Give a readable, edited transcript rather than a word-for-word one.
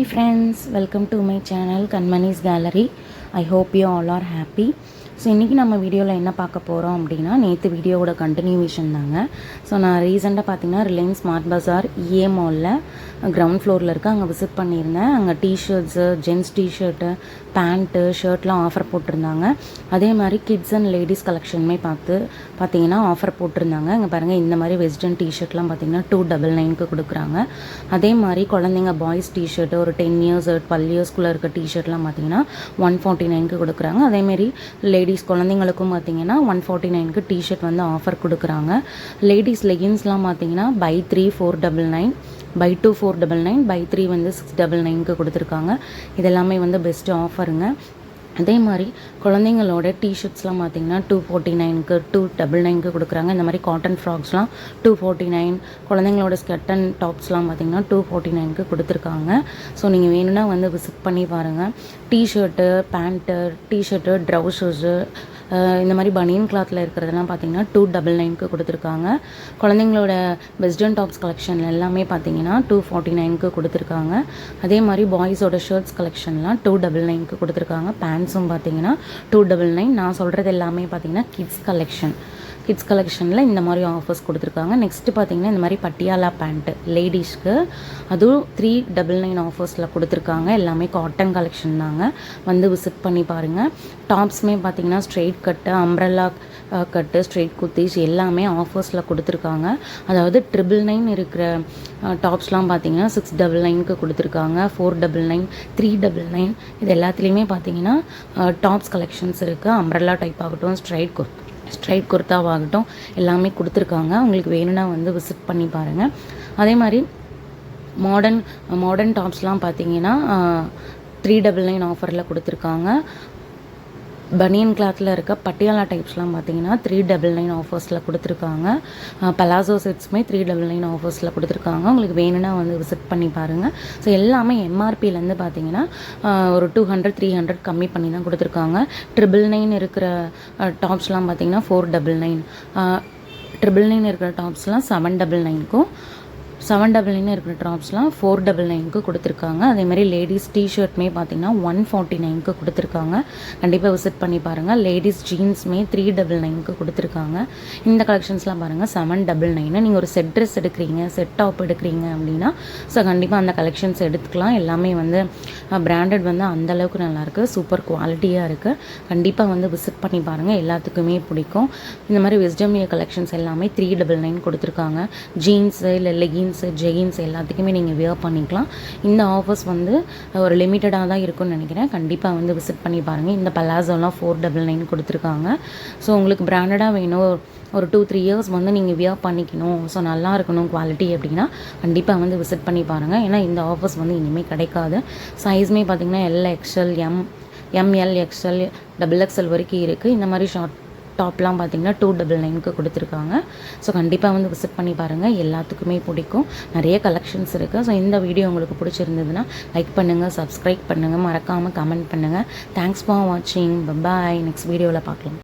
Hi friends, welcome to my channel Kanmani's Gallery. I hope you all are happy. So இன்றைக்கி நம்ம வீடியோவில் என்ன பார்க்க போகிறோம் அப்படின்னா நேற்று வீடியோவோட கண்டினியூவேஷன் தாங்க. ஸோ நான் ரீசெண்டாக பார்த்தீங்கன்னா ரிலையன்ஸ் ஸ்மார்ட் பஜார் இஏ மாலில் கிரவுண்ட் ஃப்ளோரில் இருக்க அங்கே விசிட் பண்ணியிருந்தேன். அங்கே டிஷர்ட்ஸு, ஜென்ஸ் டிஷர்ட்டு, பேண்ட்டு, ஷர்ட்லாம் ஆஃபர் போட்டிருந்தாங்க. அதே மாதிரி கிட்ஸ் அண்ட் லேடிஸ் கலெக்ஷனுமே பார்த்தீங்கன்னா ஆஃபர் போட்டிருந்தாங்க. இங்கே பாருங்கள், இந்த மாதிரி வெஸ்டர்ன் டிஷர்ட்லாம் பார்த்தீங்கன்னா 299க்கு கொடுக்குறாங்க. அதே மாதிரி குழந்தைங்க பாய்ஸ் டிஷர்ட்டு ஒரு 10 இயர்ஸ் 12 இயர்ஸ்குள்ளே இருக்க டிஷர்ட்லாம் பார்த்தீங்கன்னா 149க்கு கொடுக்குறாங்க. அதேமாரி லேடிஸ் குழந்தைங்களுக்கும் பார்த்தீங்கன்னா 149க்கு டிஷர்ட் வந்து ஆஃபர் கொடுக்குறாங்க. லேடிஸ் லெகின்ஸ்லாம் பார்த்தீங்கன்னா by 3 499, by 2 499, by 3 வந்து 699க்கு கொடுத்துருக்காங்க. இதெல்லாமே வந்து பெஸ்ட்டு ஆஃபருங்க. அதே மாதிரி குழந்தைங்களோட டிஷர்ட்ஸ்லாம் பார்த்தீங்கன்னா 249க்கு 299க்கு கொடுக்குறாங்க. இந்த மாதிரி காட்டன் ஃப்ராக்ஸ்லாம் 249, குழந்தைங்களோட ஸ்கர்ட் அண்ட் டாப்ஸ்லாம் பார்த்தீங்கன்னா 249க்கு கொடுத்துருக்காங்க. ஸோ நீங்கள் வேணும்னா வந்து விசிட் பண்ணி பாருங்கள். டிஷர்ட்டு, பேண்ட்டு, டிஷர்ட்டு, ட்ரௌசர்ஸு, இந்த மாதிரி பனியன் கிளாத்தில் இருக்கிறதெல்லாம் பார்த்தீங்கன்னா 299க்கு கொடுத்துருக்காங்க. குழந்தைங்களோட வெஸ்டர்ன் டாப்ஸ் கலெக்ஷன் எல்லாமே பார்த்தீங்கன்னா 249க்கு கொடுத்துருக்காங்க. அதே மாதிரி பாய்ஸோட ஷர்ட்ஸ் கலெக்ஷன்லாம் 299க்கு கொடுத்துருக்காங்க. பேண்ட்ஸும் பார்த்தீங்கன்னா 299. நான் சொல்கிறது எல்லாமே பார்த்தீங்கன்னா கிட்ஸ் கலெக்ஷனில் இந்த மாதிரி ஆஃபர்ஸ் கொடுத்துருக்காங்க. நெக்ஸ்ட்டு பார்த்தீங்கன்னா இந்த மாதிரி பட்டியாலா பேண்ட்டு லேடிஸ்க்கு அதுவும் 399 ஆஃபர்ஸில் கொடுத்துருக்காங்க. எல்லாமே காட்டன் கலெக்ஷன் தாங்க. வந்து விசிட் பண்ணி பாருங்கள். டாப்ஸுமே பார்த்தீங்கன்னா ஸ்ட்ரெயிட் கட்டு, அம்ப்ரெல்லா கட்டு, ஸ்ட்ரெயிட் குர்த்திஸ் எல்லாமே ஆஃபர்ஸில் கொடுத்துருக்காங்க. அதாவது 999 இருக்கிற டாப்ஸ்லாம் பார்த்தீங்கன்னா 699க்கு கொடுத்துருக்காங்க. 499, 399 இது எல்லாத்துலேயுமே பார்த்தீங்கன்னா டாப்ஸ் கலெக்ஷன்ஸ் இருக்குது. அம்ப்ரெல்லா டைப் ஆகட்டும், ஸ்ட்ரைட் குர்த்தாவாகட்டும் எல்லாமே கொடுத்துருக்காங்க. உங்களுக்கு வேணும்னா வந்து விசிட் பண்ணி பாருங்கள். அதே மாதிரி மாடர்ன் டாப்ஸ்லாம் பார்த்தீங்கன்னா 399 ஆஃபரில் கொடுத்துருக்காங்க. பனியன் கிளாத்தில் இருக்க பட்டியாலா டைப்ஸ்லாம் பார்த்தீங்கன்னா 399 ஆஃபர்ஸில் கொடுத்துருக்காங்க. பலாசோ செட்ஸுமே 399 ஆஃபர்ஸில் கொடுத்துருக்காங்க. உங்களுக்கு வேணும்னா வந்து விசிட் பண்ணி பாருங்கள். ஸோ எல்லாமே எம்ஆர்பிலேருந்து பார்த்தீங்கன்னா ஒரு 200 300 கம்மி பண்ணி தான் கொடுத்துருக்காங்க. 999 இருக்கிற டாப்ஸ்லாம் பார்த்தீங்கன்னா 499, 999 இருக்கிற டாப்ஸ்லாம் 799க்கும், 799 இருக்கிற டாப்ஸ்லாம் 499க்கு கொடுத்துருக்காங்க. அதேமாதிரி லேடிஸ் டிஷர்ட்மே பார்த்தீங்கன்னா 149க்கு கொடுத்துருக்காங்க. கண்டிப்பாக விசிட் பண்ணி பாருங்கள். லேடிஸ் ஜீன்ஸுமே 399க்கு கொடுத்துருக்காங்க. இந்த கலெக்ஷன்ஸ்லாம் பாருங்கள் 799. நீங்கள் ஒரு செட் ட்ரெஸ் எடுக்கிறீங்க, செட் டாப் எடுக்கிறீங்க அப்படின்னா ஸோ கண்டிப்பாக அந்த கலெக்ஷன்ஸ் எடுத்துக்கலாம். எல்லாமே வந்து பிராண்டட் வந்து அந்தளவுக்கு நல்லாயிருக்கு, சூப்பர் குவாலிட்டியாக இருக்குது. கண்டிப்பாக வந்து விசிட் பண்ணி பாருங்கள், எல்லாத்துக்குமே பிடிக்கும். இந்த மாதிரி வெஸ்டர்ன் வியர் கலெக்ஷன்ஸ் எல்லாமே 399 கொடுத்துருக்காங்க. ஜீன்ஸு இல்லை லெகின்ஸ், ஜெகின்ஸ் எல்லாத்துக்குமே நீங்கள் வியர் பண்ணிக்கலாம். இந்த ஆஃபர்ஸ் வந்து ஒரு லிமிட்டடாக தான் இருக்கும்னு நினைக்கிறேன். கண்டிப்பாக வந்து விசிட் பண்ணி பாருங்கள். இந்த பலாசோலாம் 499 கொடுத்துருக்காங்க. ஸோ உங்களுக்கு பிராண்டடாக வேணும், ஒரு 2-3 இயர்ஸ் வந்து நீங்கள் வியர் பண்ணிக்கணும், ஸோ நல்லா இருக்கணும் குவாலிட்டி அப்படின்னா கண்டிப்பாக வந்து விசிட் பண்ணி பாருங்கள். ஏன்னா இந்த ஆஃபர்ஸ் வந்து இனிமேல் கிடைக்காது. சைஸ்மே பார்த்திங்கன்னா LXL, ML, XL, XXL வரைக்கும் இருக்குது. இந்த மாதிரி ஷார்ட் டாப்லாம் பார்த்தீங்கன்னா 299க்கு கொடுத்துருக்காங்க. ஸோ கண்டிப்பாக வந்து விசிட் பண்ணி பாருங்கள், எல்லாத்துக்குமே பிடிக்கும். நிறைய கலெக்ஷன்ஸ் இருக்குது. ஸோ இந்த வீடியோ உங்களுக்கு பிடிச்சிருந்ததுன்னா லைக் பண்ணுங்கள், சப்ஸ்கிரைப் பண்ணுங்கள், மறக்காமல் கமெண்ட் பண்ணுங்கள். தேங்க்ஸ் ஃபார் வாட்சிங். பாய். நெக்ஸ்ட் வீடியோவில் பார்க்கலாம்.